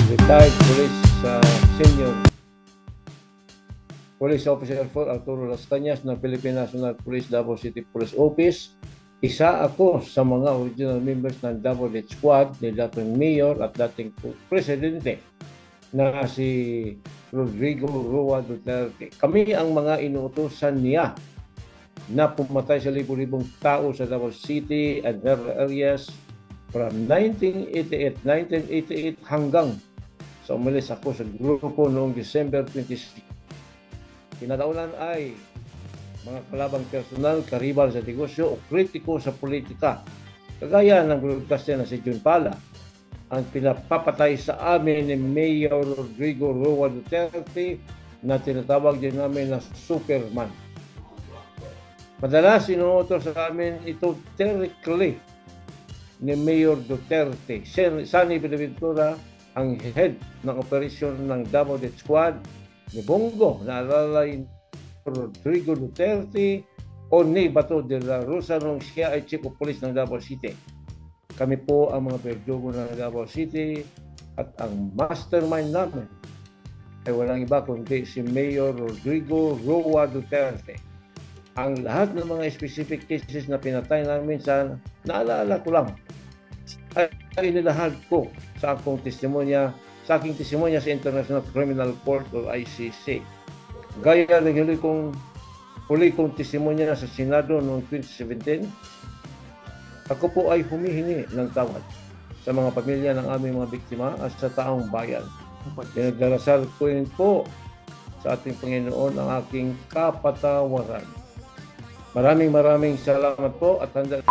retired police senior police officer for Arturo Las Cañas ng Philippine National Police Davao City Police Office. Isa ako sa mga original members ng Davao Death Squad ni dating mayor at dating presidente na si Rodrigo Roa Duterte. Kami ang mga inuutosan niya na pumatay sa libo-libong tao sa Davao City and their areas from 1988 hanggang sa umalis ako sa grupo noong December 26. Kinadaunan ay mga kalabang personal, karibal sa negosyo o kritiko sa politika. Kagaya ng broadcaster na si Jun Pala, ang pinapapatay sa amin ni Mayor Rodrigo Roa Duterte na tinatawag din namin na Superman. Madalas inuutos sa amin ito directly ni Mayor Duterte. Sunny Buenaventura, ang head ng operasyon ng Davao Death Squad, ni Bongo, naalalay Rodrigo Duterte o ni Bato de la Rosa nung siya ay Chief of Police ng Davao City. Kami po ang mga perdugo ng Davao City at ang mastermind namin ay walang iba kundi si Mayor Rodrigo Roa Duterte. Ang lahat ng mga specific cases na pinatay namin sa naaalala ko lang ay inilahad ko sa aking testimonya sa International Criminal Court o ICC. Gaya ng huli kong testimonya sa Senado noong 2017, ako po ay humihingi ng tawad sa mga pamilya ng aming mga biktima at sa taong bayan. Pinagdarasal ko rin po sa ating Panginoon ang aking kapatawaran. Maraming salamat po at handa